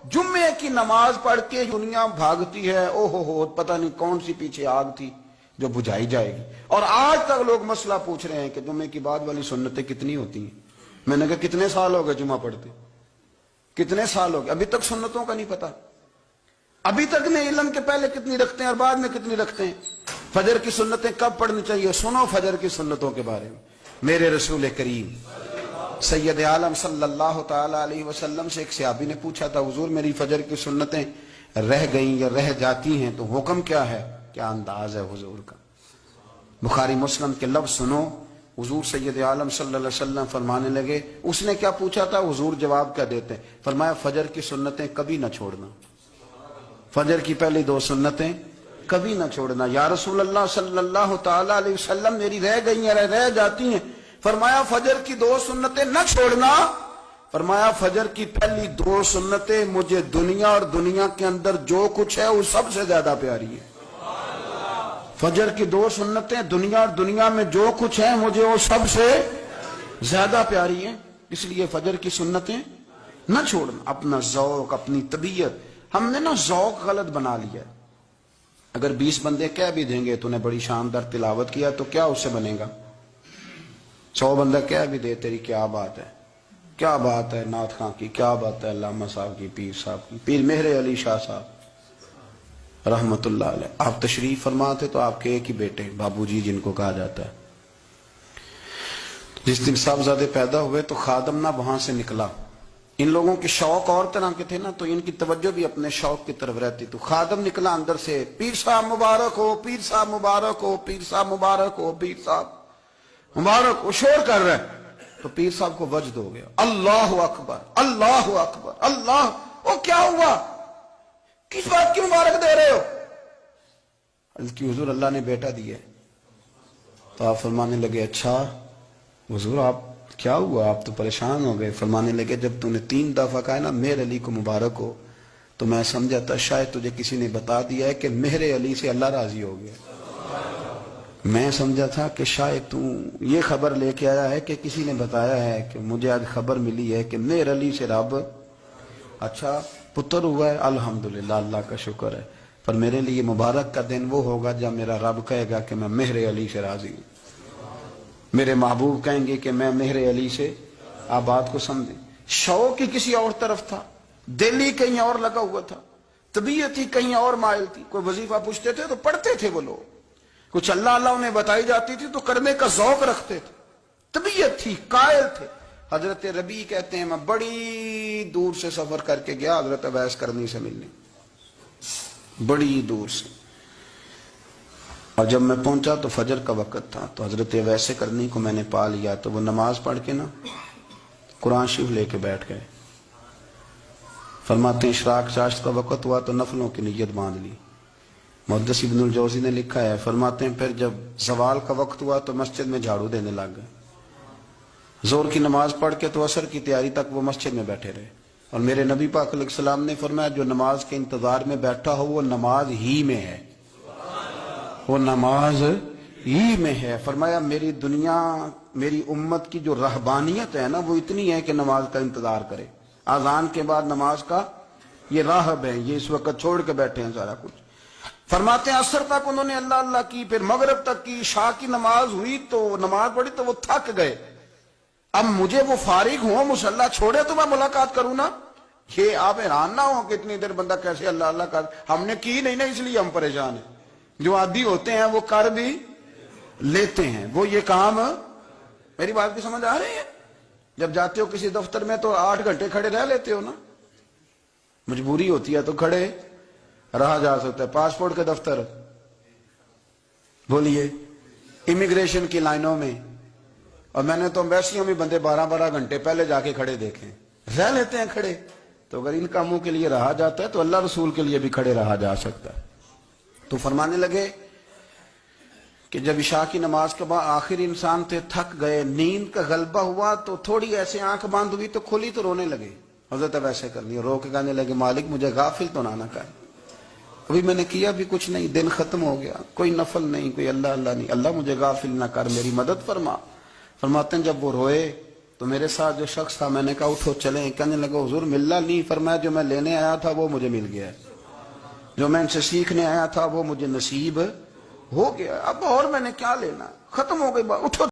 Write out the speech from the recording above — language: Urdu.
جمعے کی نماز پڑھ کے دنیا بھاگتی ہے، او ہو پتہ نہیں کون سی پیچھے آگ تھی جو بجھائی جائے گی۔ اور آج تک لوگ مسئلہ پوچھ رہے ہیں کہ جمعے کی بعد والی سنتیں کتنی ہوتی ہیں۔ میں نے کہا کتنے سال ہو گئے جمعہ پڑھتے، کتنے سال ہو گئے، ابھی تک سنتوں کا نہیں پتا، ابھی تک میں علم کے پہلے کتنی رکھتے ہیں اور بعد میں کتنی رکھتے ہیں۔ فجر کی سنتیں کب پڑھنی چاہیے، سنو فجر کی سنتوں کے بارے میں۔ میرے رسول کریم سید عالم صلی اللہ تعالی علیہ وسلم سے ایک صحابی نے پوچھا تھا، حضور میری فجر کی سنتیں رہ گئیں یا رہ جاتی ہیں تو حکم کیا ہے، کیا انداز ہے حضور کا۔ بخاری مسلم کے لفظ سنو، حضور سید عالم صلی اللہ علیہ وسلم فرمانے لگے، اس نے کیا پوچھا تھا، حضور جواب کیا دیتے، فرمایا فجر کی سنتیں کبھی نہ چھوڑنا، فجر کی پہلی 2 سنتیں کبھی نہ چھوڑنا۔ یا رسول اللہ صلی اللہ تعالی علیہ وسلم میری رہ گئی ہیں، رہ جاتی ہیں، فرمایا فجر کی 2 سنتیں نہ چھوڑنا، فرمایا فجر کی پہلی 2 سنتیں مجھے دنیا اور دنیا کے اندر جو کچھ ہے وہ سب سے زیادہ پیاری ہے۔ فجر کی 2 سنتیں دنیا اور دنیا میں جو کچھ ہے مجھے وہ سب سے زیادہ پیاری ہیں، اس لیے فجر کی سنتیں نہ چھوڑنا۔ اپنا ذوق، اپنی طبیعت، ہم نے نا ذوق غلط بنا لیا ہے۔ اگر 20 بندے کہہ بھی دیں گے تو نے بڑی شاندار تلاوت کیا تو کیا اس سے بنے گا، 100 بندہ کہہ بھی دے تیری کیا بات ہے، کیا بات ہے نعت خاں کی، کیا بات ہے علامہ صاحب کی، پیر صاحب کی، پیر مہر علی شاہ صاحب رحمت اللہ علیہ۔ آپ تشریف فرما تھے تو آپ کے ایک ہی بیٹے بابو جی جن کو کہا جاتا ہے، جس دن صاحبزادے پیدا ہوئے تو خادم نہ وہاں سے نکلا۔ ان لوگوں کے شوق اور طرح کے تھے نا، تو ان کی توجہ بھی اپنے شوق کی طرف رہتی، تو خادم نکلا اندر سے، پیر صاحب مبارک ہو، پیر صاحب مبارک ہو، پیر صاحب مبارک ہو، پیر صاحب مبارک، وہ شور کر رہے ہیں۔ تو پیر صاحب کو وجد ہو گیا، اللہ اکبر اللہ اکبر اللہ، وہ کیا ہوا، کس بات کی مبارک دے رہے ہو؟ کہ حضور اللہ نے بیٹا دیا۔ تو آپ فرمانے لگے اچھا حضور آپ کیا ہوا، آپ تو پریشان ہو گئے۔ فرمانے لگے جب تو نے 3 دفعہ کہا نا مہر علی کو مبارک ہو تو میں سمجھا تھا شاید تجھے کسی نے بتا دیا ہے کہ مہر علی سے اللہ راضی ہو گیا، میں سمجھا تھا کہ شاید تو یہ خبر لے کے آیا ہے کہ کسی نے بتایا ہے کہ مجھے آج خبر ملی ہے کہ مہر علی سے رب اچھا پتر ہوا ہے، الحمدللہ اللہ کا شکر ہے، پر میرے لیے مبارک کا دن وہ ہوگا جب میرا رب کہے گا کہ میں مہر علی سے راضی ہوں، میرے محبوب کہیں گے کہ میں مہر علی سے۔ آپ بات کو سمجھیں، شوق ہی کسی اور طرف تھا، دل ہی کہیں اور لگا ہوا تھا، طبیعت ہی کہیں اور مائل تھی۔ کوئی وظیفہ پوچھتے تھے تو پڑھتے تھے وہ لوگ، کچھ اللہ اللہ انہیں بتائی جاتی تھی تو کرنے کا ذوق رکھتے تھے، طبیعت تھی، قائل تھے۔ حضرت ربیع کہتے ہیں میں بڑی دور سے سفر کر کے گیا حضرت اویس کرنی سے ملنے، بڑی دور سے، اور جب میں پہنچا تو فجر کا وقت تھا، تو حضرت اویس کرنی کو میں نے پا لیا، تو وہ نماز پڑھ کے نا قرآن شریف لے کے بیٹھ گئے۔ فرماتے ہیں اشراق چاشت کا وقت ہوا تو نفلوں کی نیت باندھ لی۔ محدث ابن الجوزی نے لکھا ہے، فرماتے ہیں پھر جب زوال کا وقت ہوا تو مسجد میں جھاڑو دینے لگ گئے، زور کی نماز پڑھ کے تو عصر کی تیاری تک وہ مسجد میں بیٹھے رہے۔ اور میرے نبی پاک علیہ السلام نے فرمایا جو نماز کے انتظار میں بیٹھا ہو وہ نماز ہی میں ہے، وہ نماز ہی میں ہے۔ فرمایا میری دنیا میری امت کی جو رہبانیت ہے نا وہ اتنی ہے کہ نماز کا انتظار کرے، اذان کے بعد نماز کا یہ راہب ہے، یہ اس وقت چھوڑ کے بیٹھے ہیں سارا کچھ۔ فرماتے ہیں عصر تک انہوں نے اللہ اللہ کی، پھر مغرب تک کی، عشاء کی نماز ہوئی تو نماز پڑھی تو وہ تھک گئے، اب مجھے وہ فارغ ہوں مصلی چھوڑے تو میں ملاقات کروں نا۔ یہ آپ حیران نہ ہو کہ اتنی دیر بندہ کیسے اللہ اللہ کر، ہم نے کی نہیں نا اس لیے ہم پریشان ہیں، جو عادی ہوتے ہیں وہ کر بھی لیتے ہیں، وہ یہ کام۔ میری بات کی سمجھ آ رہی ہے؟ جب جاتے ہو کسی دفتر میں تو 8 گھنٹے کھڑے رہ لیتے ہو نا، مجبوری ہوتی ہے تو کھڑے رہا جا سکتا ہے۔ پاسپورٹ کے دفتر بولیے، امیگریشن کی لائنوں میں، اور میں نے تو ایمبیسیوں میں بندے 12 گھنٹے پہلے جا کے کھڑے دیکھے، رہ لیتے ہیں کھڑے۔ تو اگر ان کاموں کے لیے رہا جاتا ہے تو اللہ رسول کے لیے بھی کھڑے رہا جا سکتا ہے۔ تو فرمانے لگے کہ جب عشاء کی نماز کے بعد آخر انسان تھے، تھک گئے، نیند کا غلبہ ہوا تو تھوڑی ایسے آنکھ بند ہوئی تو کھلی تو رونے لگے۔ حضرت ویسے کر لیا، رو کے کہنے لگے مالک مجھے غافل تو نہ کر، ابھی میں نے کیا بھی کچھ نہیں، دن ختم ہو گیا، کوئی نفل نہیں، کوئی اللہ اللہ نہیں، اللہ مجھے غافل نہ کر، میری مدد فرما۔ فرماتے ہیں جب وہ روئے تو میرے ساتھ جو شخص تھا میں نے کہا اٹھو چلیں. کہنے لگا حضور ملا نہیں. فرمایا جو میں لینے آیا تھا وہ مجھے مل گیا ہے, جو میں ان سے سیکھنے آیا تھا وہ مجھے نصیب ہو گیا. اب اور میں نے کیا لینا, ختم ہو گئی بات, اٹھو.